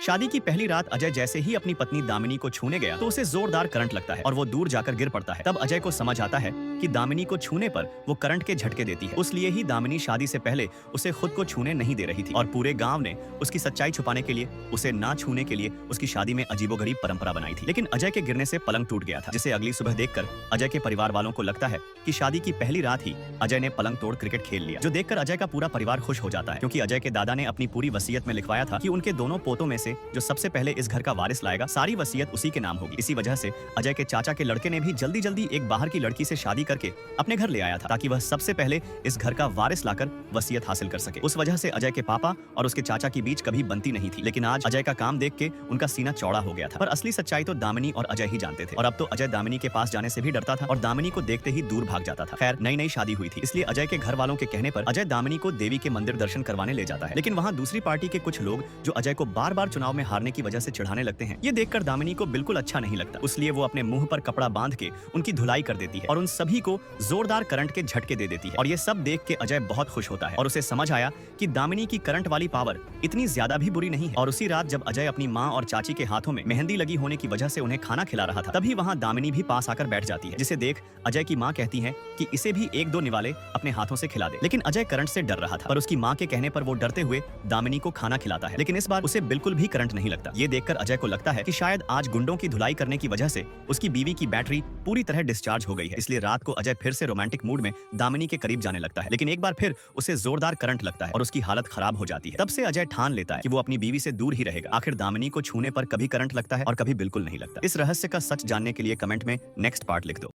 शादी की पहली रात अजय जैसे ही अपनी पत्नी दामिनी को छूने गया तो उसे जोरदार करंट लगता है और वो दूर जाकर गिर पड़ता है। तब अजय को समझ आता है कि दामिनी को छूने पर वो करंट के झटके देती है। उसलिए ही दामिनी शादी से पहले उसे खुद को छूने नहीं दे रही थी और पूरे गांव ने उसकी सच्चाई छुपाने के लिए उसे ना छूने के लिए उसकी शादी में अजीबोगरीब परंपरा बनाई थी। लेकिन अजय के गिरने से पलंग टूट गया था, जिसे अगली सुबह देखकर अजय के परिवार वालों को लगता है कि शादी की पहली रात ही अजय ने पलंग तोड़ क्रिकेट खेल लिया, जो देखकर अजय का पूरा परिवार खुश हो जाता है, क्योंकि अजय के दादा ने अपनी पूरी वसीयत में लिखवाया था कि उनके दोनों पोतों में से जो सबसे पहले इस घर का वारिस लाएगा, सारी वसीयत उसी के नाम होगी। इसी वजह से अजय के चाचा के लड़के ने भी जल्दी जल्दी एक बाहर की लड़की से शादी करके अपने घर ले आया था, ताकि वह सबसे पहले इस घर का वारिस लाकर वसीयत हासिल कर सके। उस वजह से अजय के पापा और उसके चाचा के बीच कभी बनती नहीं थी। लेकिन आज अजय का काम देख के उनका सीना चौड़ा हो गया था। पर असली सच्चाई तो दामिनी और अजय ही जानते थे, और अब तो अजय दामिनी के पास जाने से भी डरता था और दामिनी को देखते ही दूर भाग जाता था। खैर, नई नई शादी हुई थी, इसलिए अजय के घर वालों के कहने पर अजय दामिनी को देवी के मंदिर दर्शन करवाने ले जाता है। लेकिन वहाँ दूसरी पार्टी के कुछ लोग जो अजय को बार बार चुनाव में हारने की वजह से चिढ़ाने लगते हैं, ये देखकर दामिनी को बिल्कुल अच्छा नहीं लगता। इसलिए वो अपने मुंह पर कपड़ा बांध के उनकी धुलाई कर देती है और उन सभी को जोरदार करंट के झटके दे देती है। और ये सब देख के अजय बहुत खुश होता है और उसे समझ आया कि दामिनी की करंट वाली पावर इतनी ज्यादा भी बुरी नहीं है। और उसी रात जब अजय अपनी माँ और चाची के हाथों में मेहंदी लगी होने की वजह से उन्हें खाना खिला रहा था, तभी वहाँ दामिनी भी पास आकर बैठ जाती है, जिसे देख अजय की माँ कहती है कि इसे भी एक दो निवाले अपने हाथों से खिला दे। लेकिन अजय करंट से डर रहा था, पर उसकी माँ के कहने पर वो डरते हुए दामिनी को खाना खिलाता है। लेकिन इस बार उसे बिल्कुल भी करंट नहीं लगता। ये देखकर अजय को लगता है कि शायद आज गुंडों की धुलाई करने की वजह से उसकी बीवी की बैटरी पूरी तरह डिस्चार्ज हो गई है। इसलिए रात को अजय फिर से रोमांटिक मूड में दामिनी के करीब जाने लगता है। लेकिन एक बार फिर उसे जोरदार करंट लगता है और उसकी हालत खराब हो जाती है। तब से अजय ठान लेता है कि वो अपनी बीवी से दूर ही रहेगा। आखिर दामिनी को छूने पर कभी करंट लगता है और कभी बिल्कुल नहीं लगता। इस रहस्य का सच जानने के लिए कमेंट में नेक्स्ट पार्ट लिख दो।